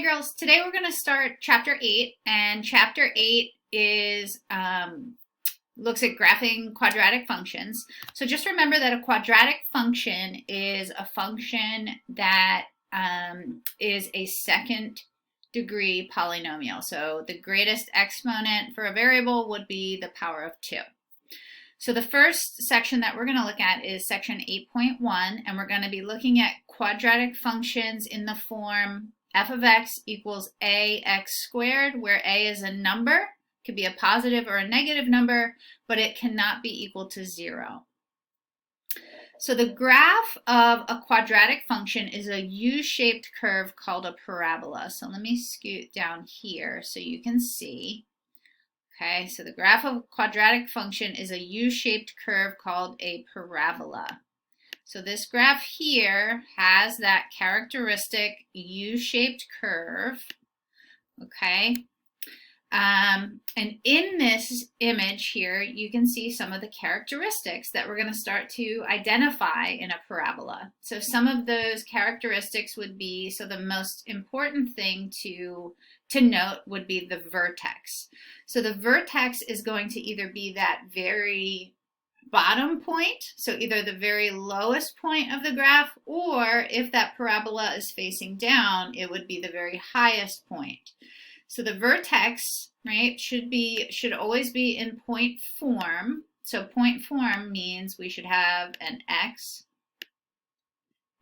Hi girls, today we're going to start chapter 8, and chapter 8 is looks at graphing quadratic functions. So just remember that a quadratic function is a function that is a second degree polynomial. So the greatest exponent for a variable would be the power of 2. So the first section that we're going to look at is section 8.1, and we're going to be looking at quadratic functions in the form f of x equals ax squared, where a is a number. It could be a positive or a negative number, but it cannot be equal to 0. So the graph of a quadratic function is a U-shaped curve called a parabola. So let me scoot down here so you can see. Okay, so the graph of a quadratic function is a U-shaped curve called a parabola. So this graph here has that characteristic U-shaped curve, okay? And in this image here, you can see some of the characteristics that we're going to start to identify in a parabola. So some of those characteristics would be, so the most important thing to note would be the vertex. So the vertex is going to either be that very bottom point, so either the very lowest point of the graph, or if that parabola is facing down, it would be the very highest point. So the vertex, right, should always be in point form. So point form means we should have an x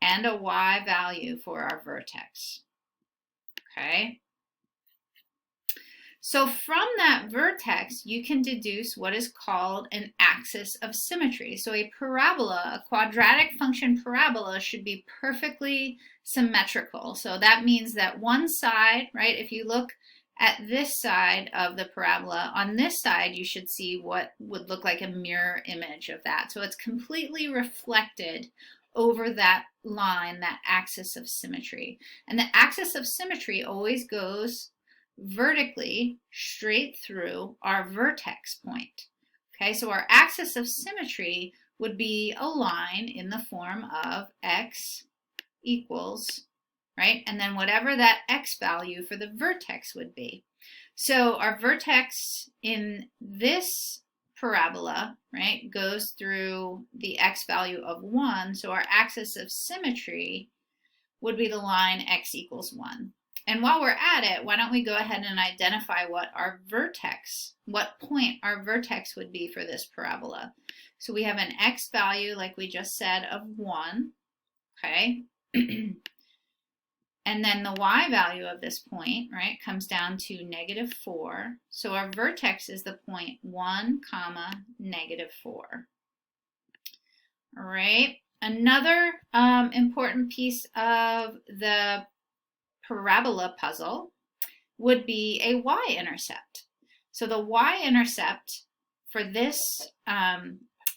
and a y value for our vertex. Okay? So from that vertex, you can deduce what is called an axis of symmetry. So a parabola, a quadratic function parabola, should be perfectly symmetrical. So that means that one side, right, if you look at this side of the parabola, on this side you should see what would look like a mirror image of that. So it's completely reflected over that line, that axis of symmetry. And the axis of symmetry always goes vertically straight through our vertex point. Okay, so our axis of symmetry would be a line in the form of x equals, right, and then whatever that x value for the vertex would be. So our vertex in this parabola, right, goes through the x value of 1, so our axis of symmetry would be the line x equals 1. And while we're at it, why don't we go ahead and identify what our vertex, what point our vertex would be for this parabola. So we have an x value, like we just said, of 1, okay? And then the y value of this point, right, comes down to -4. So our vertex is the point 1, -4. All right. Another important piece of the parabola puzzle would be a y-intercept. So the y-intercept for this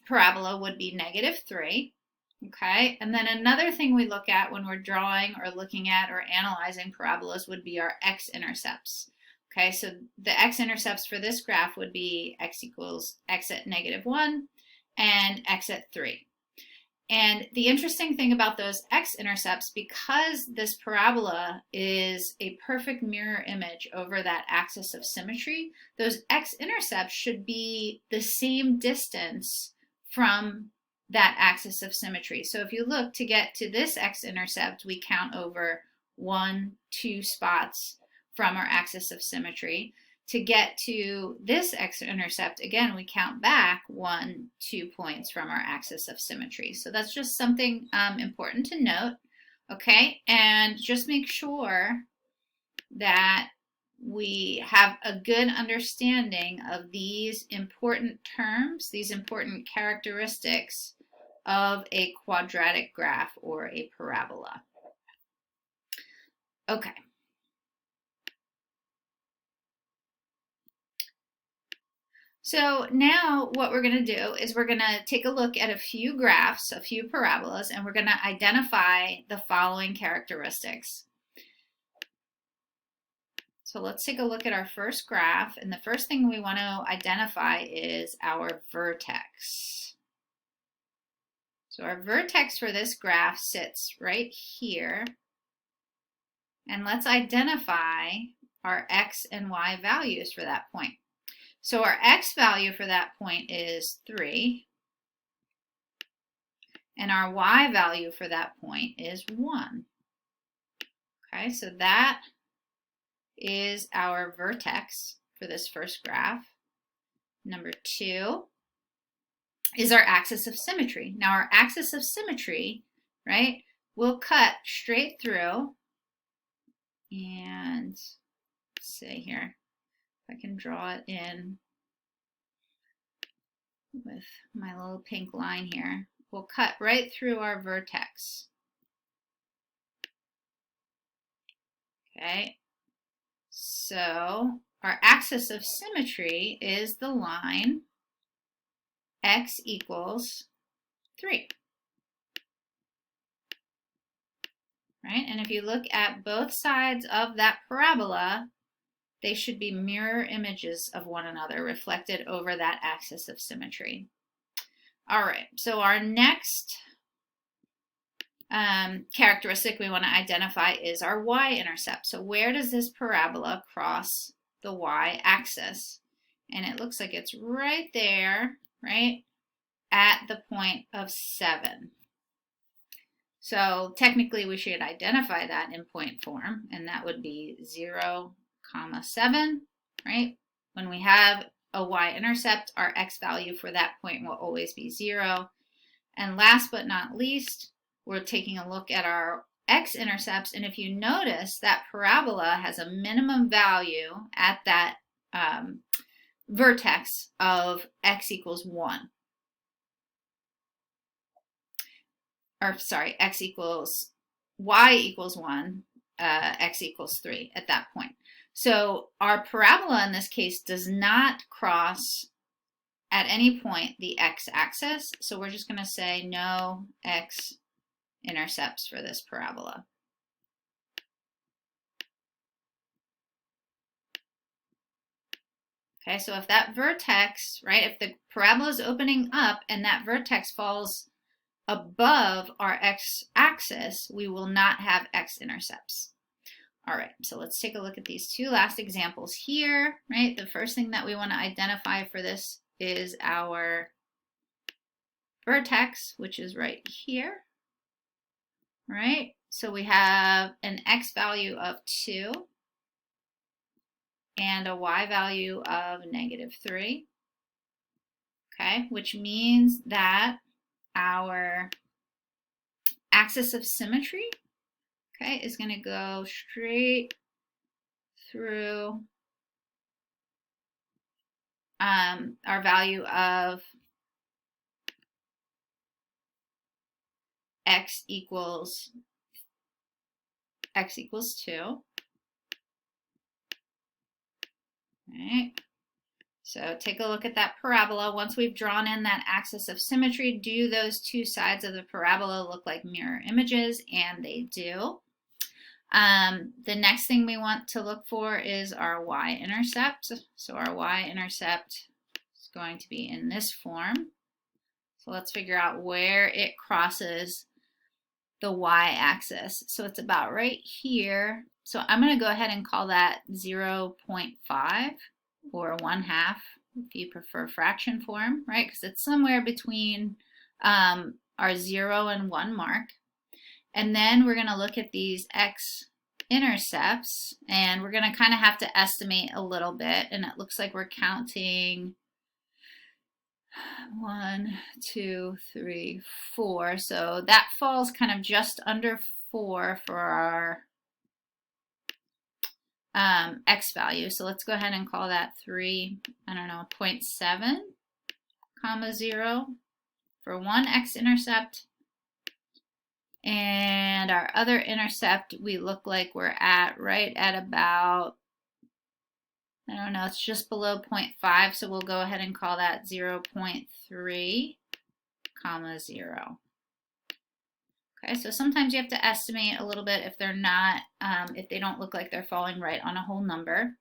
parabola would be -3. Okay, and then another thing we look at when we're drawing or looking at or analyzing parabolas would be our x-intercepts. Okay, so the x-intercepts for this graph would be x equals x at -1 and x at 3. And the interesting thing about those x-intercepts, because this parabola is a perfect mirror image over that axis of symmetry, those x-intercepts should be the same distance from that axis of symmetry. So if you look to get to this x-intercept, we count over 1, 2 spots from our axis of symmetry. To get to this x-intercept, again, we count back 1, 2 points from our axis of symmetry. So that's just something important to note, okay? And just make sure that we have a good understanding of these important terms, these important characteristics of a quadratic graph or a parabola. Okay. So now what we're going to do is we're going to take a look at a few graphs, a few parabolas, and we're going to identify the following characteristics. So let's take a look at our first graph, and the first thing we want to identify is our vertex. So our vertex for this graph sits right here And let's identify our x and y values for that point. So our x value for that point is 3. And our y value for that point is 1. Okay, so that is our vertex for this first graph. Number 2 is our axis of symmetry. Now our axis of symmetry, right, will cut straight through, and let's see here, if I can draw it in with my little pink line here, we'll cut right through our vertex. Okay, so our axis of symmetry is the line x equals 3. Right? And if you look at both sides of that parabola, they should be mirror images of one another reflected over that axis of symmetry. All right, so our next characteristic we want to identify is our y-intercept. So where does this parabola cross the y-axis? And it looks like it's right there, right, at the point of 7. So technically we should identify that in point form, and that would be 0, 7, right? When we have a y-intercept, our x value for that point will always be 0. And last but not least, we're taking a look at our x-intercepts, and if you notice, that parabola has a minimum value at that vertex of x equals 1. Or sorry, y equals 1, x equals 3 at that point. So our parabola in this case does not cross at any point the x-axis, so we're just going to say no x-intercepts for this parabola. Okay, so if that vertex, right, if the parabola is opening up and that vertex falls above our x-axis, we will not have x-intercepts. All right, so let's take a look at these two last examples here, right? The first thing that we want to identify for this is our vertex, which is right here, right? So we have an x value of 2 and a y value of -3, okay? Which means that our axis of symmetry, okay, is going to go straight through our value of x equals 2. Right. So take a look at that parabola. Once we've drawn in that axis of symmetry, do those two sides of the parabola look like mirror images? And they do. The next thing we want to look for is our y-intercept. So our y-intercept is going to be in this form. So let's figure out where it crosses the y-axis. So it's about right here. So I'm going to go ahead and call that 0.5 or 1/2 if you prefer fraction form, right? Because it's somewhere between our 0 and 1 mark. And then we're going to look at these x-intercepts, and we're going to kind of have to estimate a little bit. And it looks like we're counting 1, 2, 3, 4. So that falls kind of just under 4 for our x value. So let's go ahead and call that 0.7, 0 for one x-intercept. And our other intercept, we look like we're at right at about, I don't know, it's just below 0.5, so we'll go ahead and call that 0.3, 0. Okay, so sometimes you have to estimate a little bit if they're not, if they don't look like they're falling right on a whole number.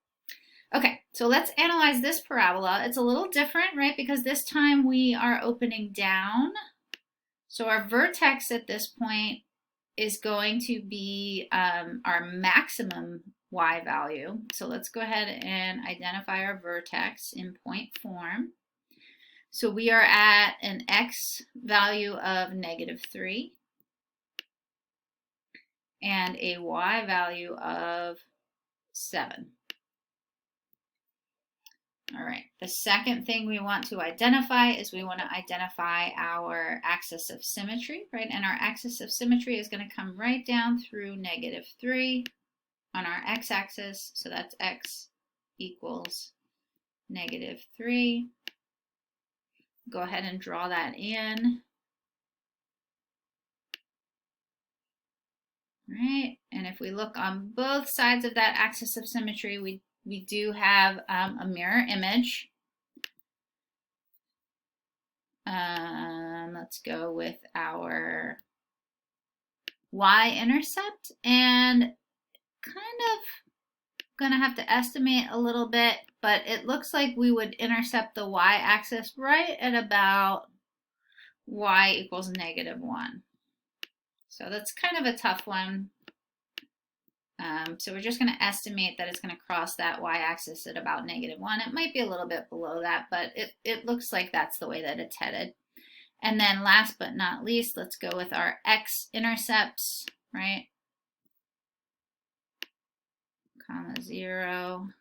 Okay, so let's analyze this parabola. It's a little different, right, because this time we are opening down. So our vertex at this point is going to be our maximum y value. So let's go ahead and identify our vertex in point form. So we are at an x value of -3 and a y value of 7. All right, the second thing we want to identify is we want to identify our axis of symmetry, right? And our axis of symmetry is going to come right down through -3 on our x-axis. So that's x equals -3. Go ahead and draw that in. All right, and if we look on both sides of that axis of symmetry, we do have a mirror image. Let's go with our y-intercept, and kind of gonna have to estimate a little bit, but it looks like we would intercept the y-axis right at about y equals -1. So that's kind of a tough one. So we're just going to estimate that it's going to cross that y-axis at about -1. It might be a little bit below that, but it looks like that's the way that it's headed. And then last but not least, let's go with our x-intercepts, right? 0,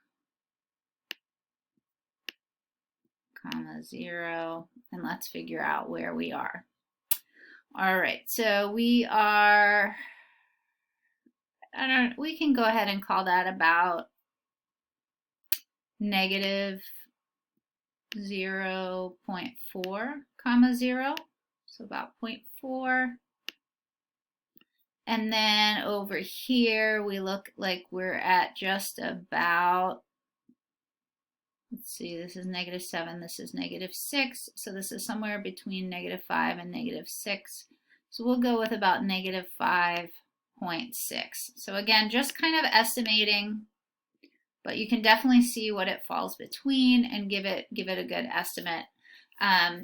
0, and let's figure out where we are. All right, so we are, we can go ahead and call that about -0.4, 0, so about 0.4. And then over here, we look like we're at just about, let's see, this is -7, this is -6, so this is somewhere between -5 and -6. So we'll go with about -5.6. So again, just kind of estimating, but you can definitely see what it falls between and give it a good estimate.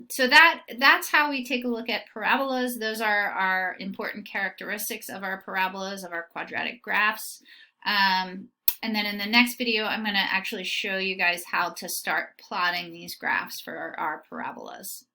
So that's how we take a look at parabolas. Those are our important characteristics of our parabolas, of our quadratic graphs. And then in the next video, I'm going to actually show you guys how to start plotting these graphs for our parabolas.